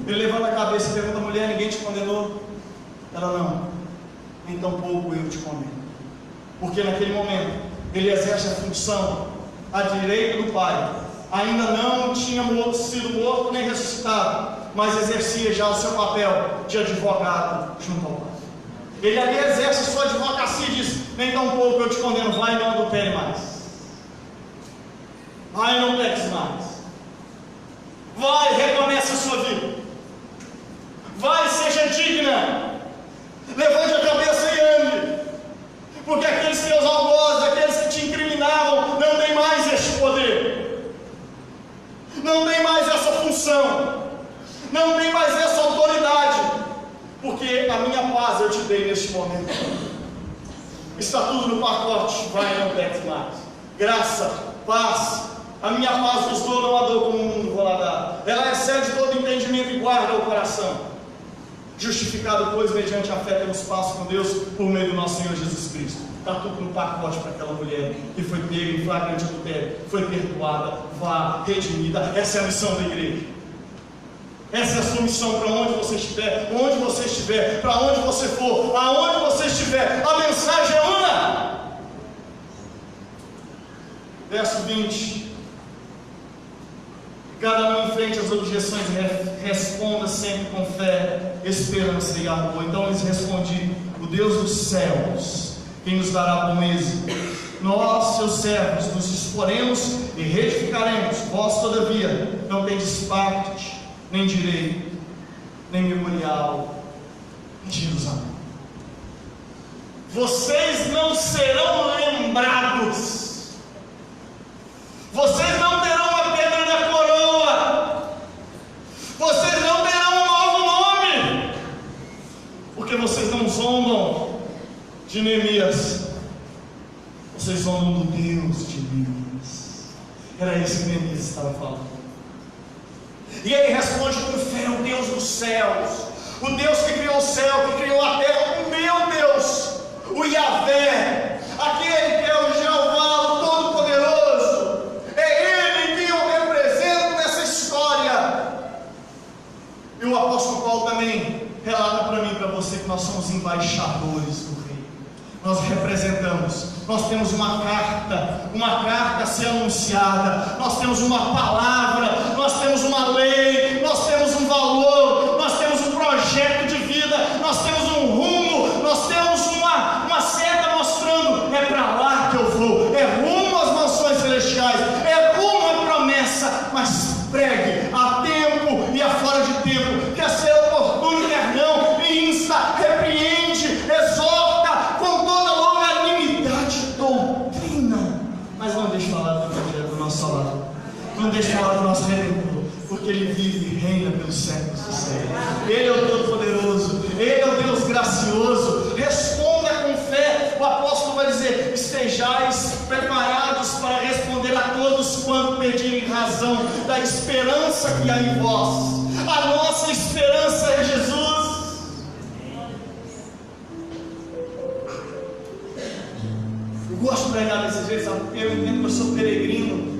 Ele levanta a cabeça e pergunta à mulher: ninguém te condenou? Ela: não, nem tampouco eu te condeno. Porque naquele momento ele exerce a função à direita do Pai. Ainda não tinha sido morto nem ressuscitado, mas exercia já o seu papel de advogado junto ao Pai. Ele ali exerce a sua advocacia e diz: nem tampouco eu te condeno. Vai e não adultere mais. Vai e não peques mais. Vai, recomeça a sua vida. Vai, seja digna. Levante a cabeça e ande. Porque aqueles teus algozes, aqueles que te incriminavam, não tem mais este poder. Não tem mais essa função. Não tem mais essa autoridade. Porque a minha paz eu te dei neste momento. Está tudo no pacote. Vai, não peques mais. Graça, paz. A minha paz vos dou, não a dou como o mundo vou lá dar. Ela excede todo entendimento e guarda o coração. Justificado, pois, mediante a fé temos paz com Deus por meio do nosso Senhor Jesus Cristo. Está tudo no pacote para aquela mulher que foi pega em flagrante adultério, foi perdoada, vá, redimida. Essa é a missão da igreja. Essa é a sua missão para onde você estiver, onde você estiver, para onde você for, aonde você estiver. A mensagem é uma. Verso 20. Cada um enfrente as objeções, responda sempre com fé, esperança e amor. Então eles respondiam: o Deus dos céus, quem nos dará bom êxito. Nós, seus servos, nos disporemos e reedificaremos. Vós, todavia, não tendes parte, nem direito, nem memorial em Jerusalém. Vocês não serão lembrados. Vocês não terão a pedra da coroa. Vocês não terão um novo nome. Porque vocês não zombam de Neemias. Vocês zombam do Deus de Neemias. Era isso que Neemias estava falando. E ele responde com fé: o Deus dos céus, o Deus que criou o céu, que criou a terra, o meu Deus, o Yahvé, aquele que é o Jeová, o Todo-Poderoso. É Ele que eu represento nessa história. E o apóstolo Paulo também relata para mim e para você que nós somos embaixadores do Rei. Nós representamos, nós temos uma carta a ser anunciada, nós temos uma palavra, nós temos uma lei, nós temos um valor, nós temos um projeto de vida, nós temos um rumo, nós temos uma seta mostrando: é para lá que eu vou, é rumo às mansões celestiais, é rumo à promessa. Mas pregue a tempo e a fora de tempo, quer ser oportuno, quer não, e insta, repreende, exorta com toda longanimidade, doutrina. Mas não deixe falar da família do nosso lado, não deixe falar do nosso Redentor, porque Ele vive e reina pelos séculos dos séculos. Ele é o Todo-Poderoso, Ele é o Deus gracioso. Responda com fé. O apóstolo vai dizer: estejais preparados para responder a todos quando pedirem razão da esperança que há em vós. A nossa esperança é Jesus. Eu gosto de pregar desse jeito, sabe? Porque eu entendo que eu sou peregrino.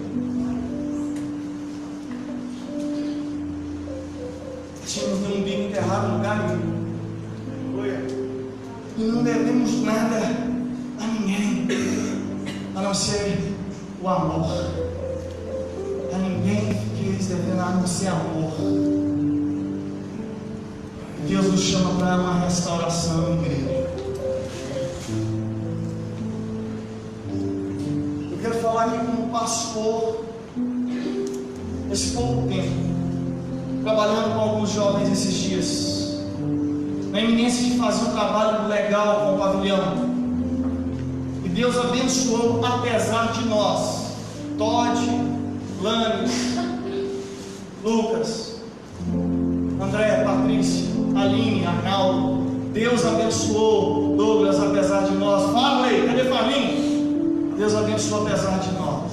Tínhamos um umbigo enterrado no lugar nenhum. E não devemos nada a ninguém, a não ser o amor. A ninguém fiqueis devendo, a não ser amor. Deus nos chama para uma restauração, igreja. Eu quero falar aqui como pastor, esse pouco tempo, trabalhando com alguns jovens esses dias, na iminência de fazer um trabalho legal com o pavilhão. E Deus abençoou apesar de nós. Todd, Lani, Lucas, André, Patrícia, Aline, Arnaldo. Deus abençoou Douglas apesar de nós. Farley, cadê Farlinho? Deus abençoou apesar de nós.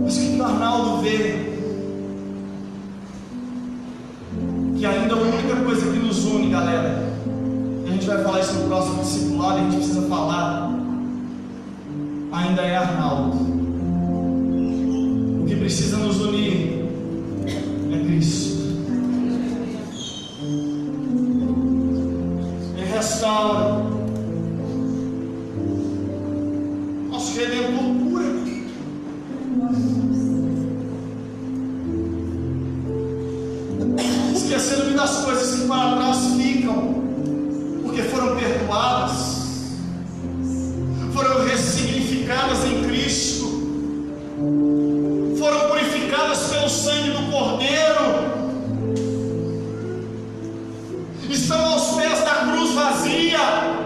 Mas o que o Arnaldo vê? Que ainda a única coisa que nos une, galera, e a gente vai falar isso no próximo discipulado, a gente precisa falar, ainda é Arnaldo. O que precisa nos unir é Cristo. Ele restaura. Nosso Redentor cura. Esquecendo das coisas que para trás ficam, porque foram perdoadas, foram ressignificadas em Cristo, foram purificadas pelo sangue do Cordeiro, estão aos pés da cruz vazia.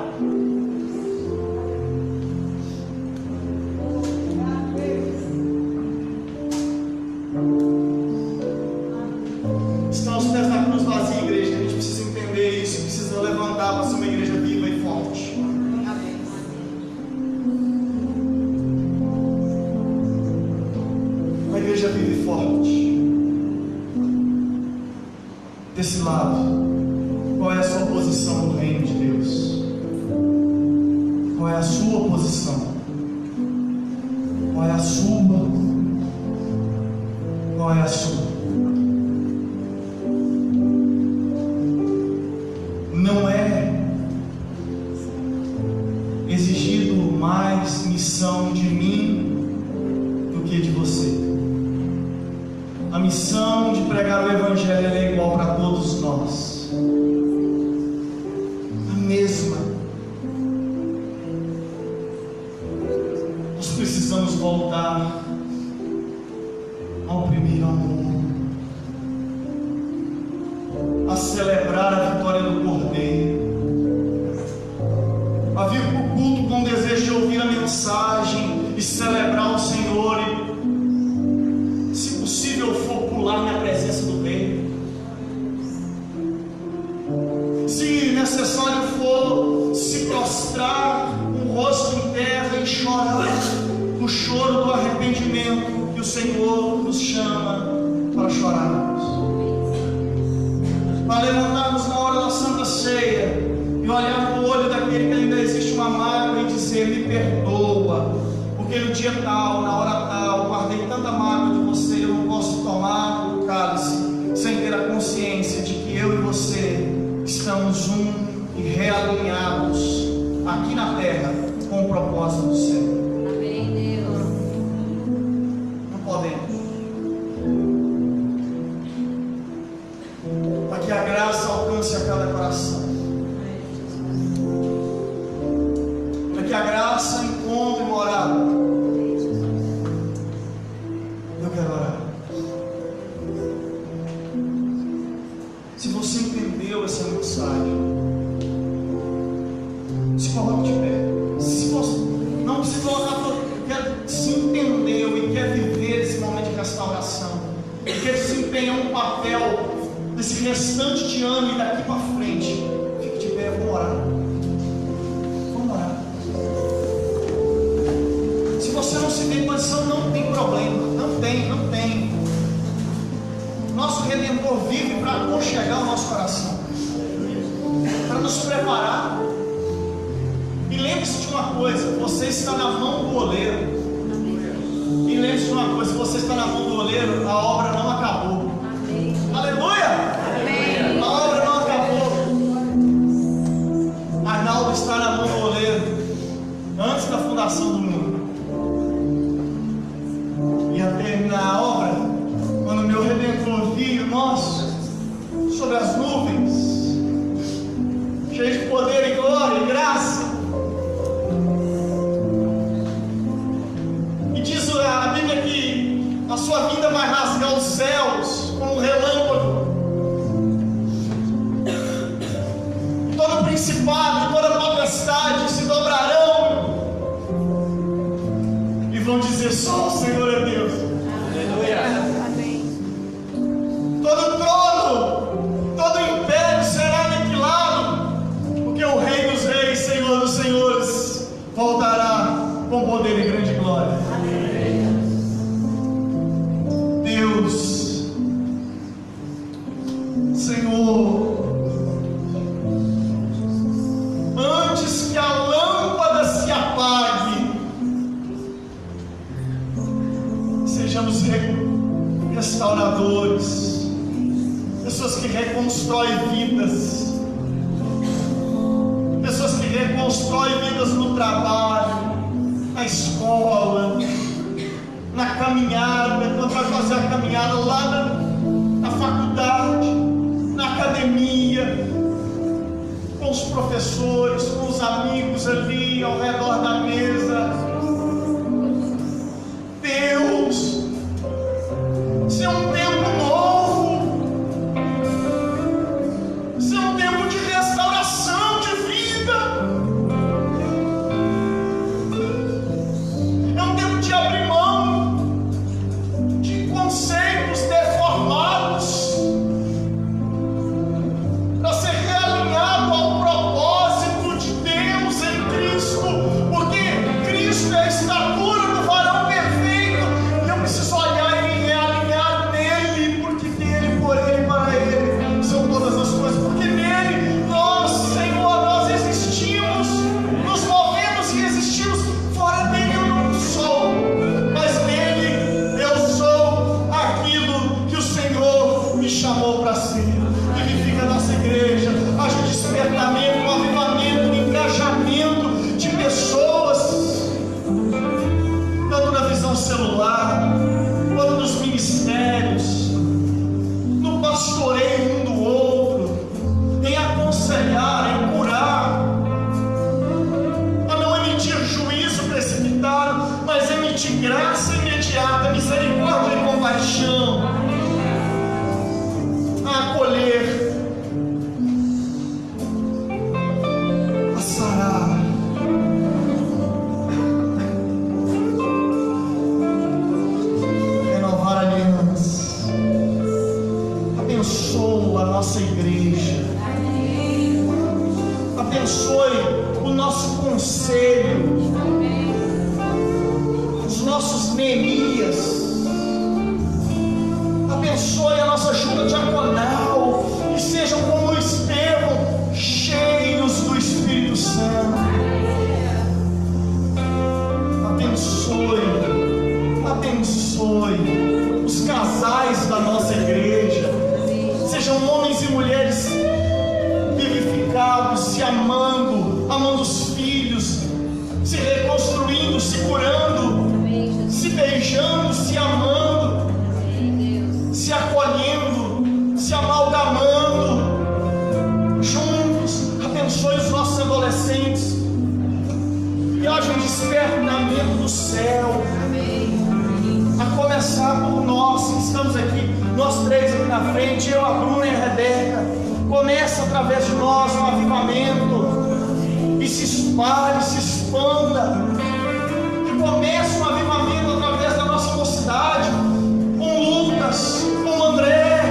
Estão aos pés da cruz vazia, igreja. A gente precisa entender isso, precisa levantar para ser uma igreja viva e forte. Uma igreja viva e forte. Desse lado, qual é a sua posição no reino de Deus? Qual é a sua posição? Qual é a sua? Qual é a sua? Não é exigido mais missão de mim do que de você. A missão de pregar o Evangelho é igual para todos nós. A mesma. Nós precisamos voltar ao primeiro amor, a celebrar a vitória do Cordeiro, a vir para o culto com desejo de ouvir a mensagem e celebrar o Senhor, e, se possível for, pular na presença do Rei. Se necessário for, se prostrar com o rosto em terra e chorar o choro do arrependimento que o Senhor nos chama para chorarmos, para levantarmos na hora da Santa Ceia e olhar no olho daquele que ainda existe uma mágoa e dizer: me perdoa, porque no dia tal, na hora tal, guardei tanta mágoa de você, eu não posso tomar o cálice sem ter a consciência de que eu e você estamos e realinhados aqui na terra com o propósito do céu. Amém, Deus. Não podemos. Para que a graça alcance a cada coração, para que a graça encontre morada. Eu quero orar. Se você entendeu essa mensagem, se coloque de pé. Se você não precisa colocar, se entendeu e quer viver esse momento de restauração, e quer desempenhar um papel nesse restante de ano e daqui para frente, fique de pé. Vamos orar. Vamos orar. Se você não se vê em posição, não tem problema. Não tem. Nosso Redentor vive para aconchegar o nosso coração, para nos preparar. E lembre-se de uma coisa: você está na mão do oleiro. E lembre-se de uma coisa: se você está na mão do oleiro, a obra não acabou. Amém. Aleluia! Amém. A obra não acabou. Arnaldo está na mão do oleiro antes da fundação do mundo. Ia terminar a obra quando meu Redentor Filho nosso, sobre as nuvens, cheio de poder e glória e graça. E diz a Bíblia que a sua vinda vai rasgar os céus como um relâmpago. Todo principado e toda potestade se dobrarão e vão dizer: só o Senhor é Deus. Amém. Todo trono, todo império será aniquilado, porque o Rei dos Reis, Senhor dos Senhores, voltará com poder e grande glória. Deus, Senhor, antes que a lâmpada se apague, sejamos restauradores, pessoas que reconstroem vidas, pessoas que reconstroem vidas no trabalho, na escola, na caminhada, quando vai fazer a caminhada lá na faculdade, na academia, com com os professores, com os amigos ali ao redor da mesa. Deus, isso é um tempo novo, isso é um tempo de restauração de vida, é um tempo de abrir mão de conceitos deformados, para ser realinhado ao propósito de Deus em Cristo, porque Cristo é a estatura do varão perfeito, e eu preciso olhar e me realinhar nele, porque dele, por ele, para ele são todas as coisas, porque nele nós, Senhor, nós existimos, nos movemos e existimos. Fora dele eu não sou, mas nele eu sou aquilo que o Senhor me chamou para ser. Vivifica a nossa igreja, haja um despertamento, um avivamento, um engajamento de pessoas, tanto na visão celular, quanto nos ministérios, no pastoreio um do outro, em aconselhar, em curar, a não emitir juízo precipitado, mas emitir graça imediata, misericórdia e compaixão, a acolher, a sarar, renovar alianças. Abençoa a nossa igreja, abençoe o nosso conselho, os nossos Neemias, abençoe a nossa junta diaconal, e sejam como Estevão, cheios do Espírito Santo. Abençoe os casais da nossa igreja, sejam homens e mulheres vivificados, se amando, amando os filhos, se reconstruindo, se curando, se beijando, se amando, se acolhendo, se amalgamando juntos. Abençoe os nossos adolescentes, e haja um despertamento do céu, a começar por nós que estamos aqui, nós três aqui na frente, eu, a Bruna e a Rebeca. Começa através de nós um avivamento, e se espalhe, se expanda, que comece um avivamento através da nossa mocidade, com Lucas, com André,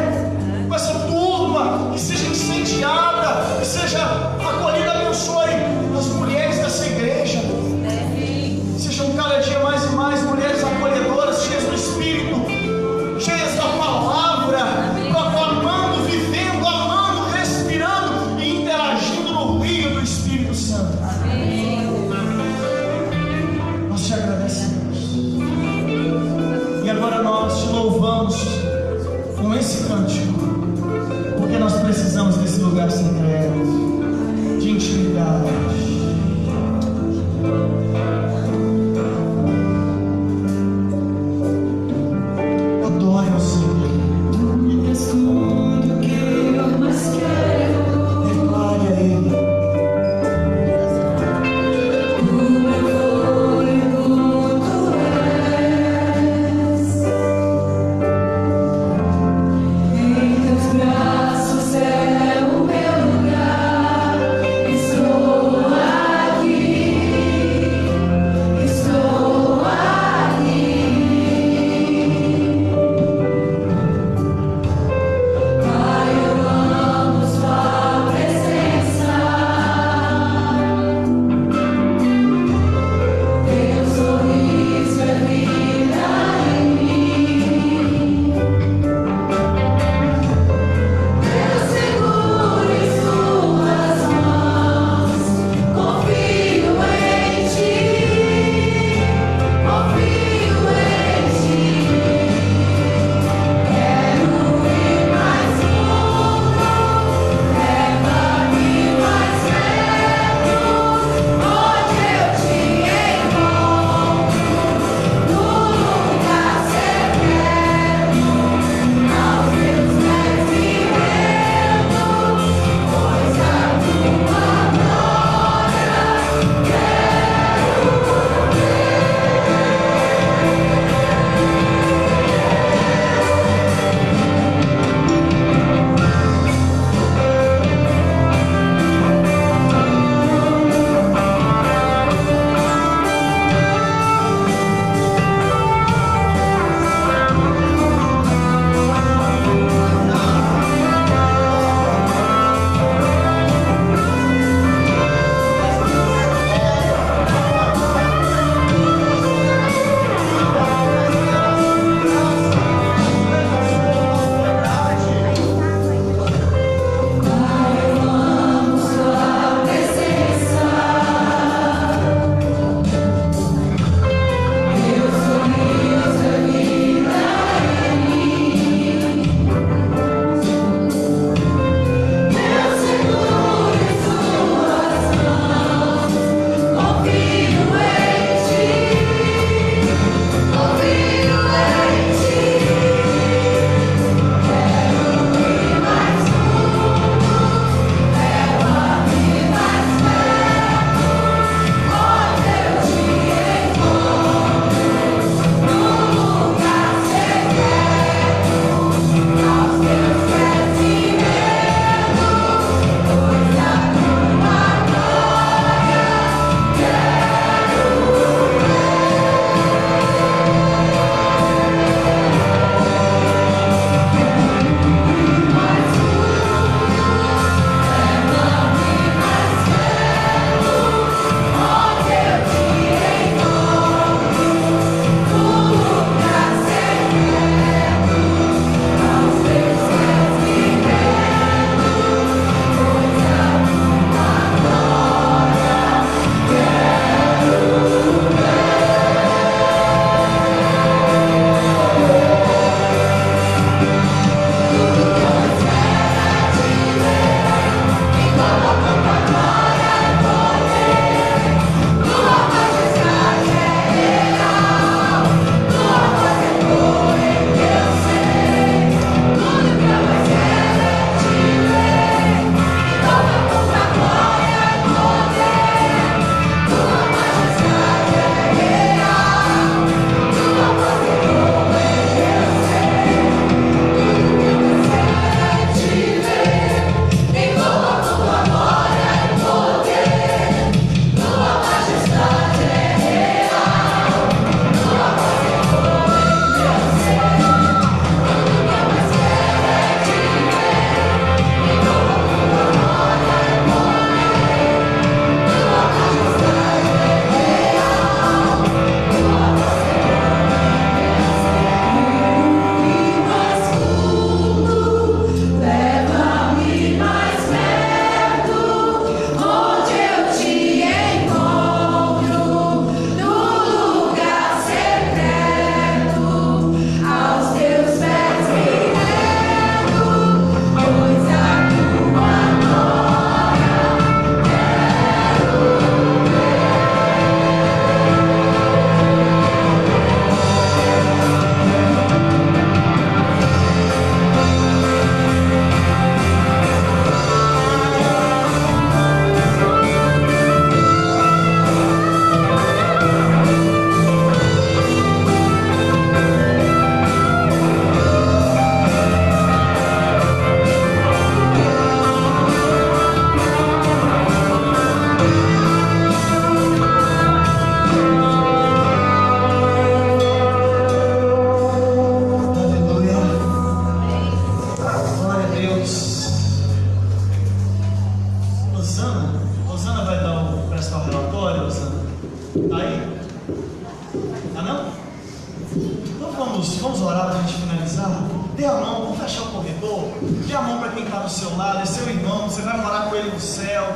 com essa turma, que seja incendiada, que seja acolhida. Abençoe as mulheres dessa igreja, sejam cada dia mais e mais mulheres acolhedoras, cheias do Espírito, cheias da palavra, proclamando, vivendo, amando, respirando e interagindo no rio do Espírito Santo. Nós te agradecemos, e agora nós te louvamos Dê a mão, vamos fechar o corredor. Dê a mão para quem está do seu lado, é seu irmão, você vai morar com ele no céu.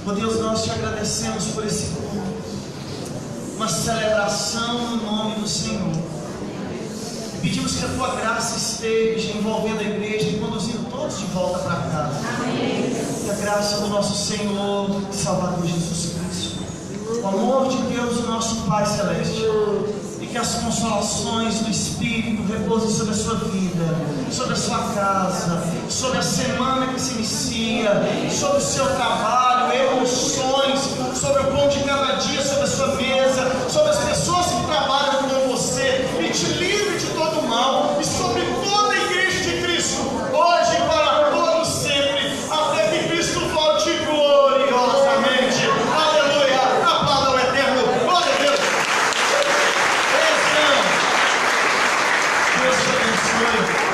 Oh Deus, nós te agradecemos por esse culto, uma celebração no nome do Senhor. E pedimos que a tua graça esteja envolvendo a igreja e conduzindo todos de volta para casa. Amém. Que a graça do nosso Senhor e Salvador Jesus Cristo, o amor de Deus, o nosso Pai Celeste, e que as consolações do Espírito repousem sobre a sua vida, sobre a sua casa, sobre a semana que se inicia, sobre o seu trabalho, emoções, sobre o pão de cada dia, sobre a sua mesa, sobre as pessoas que trabalham com você, e te livre de todo mal, e sobre toda a igreja de Cristo, hoje e para todos sempre, até que Cristo volte gloriosamente. Aleluia! Aplauda o Eterno. Glória a Deus! Deus te abençoe.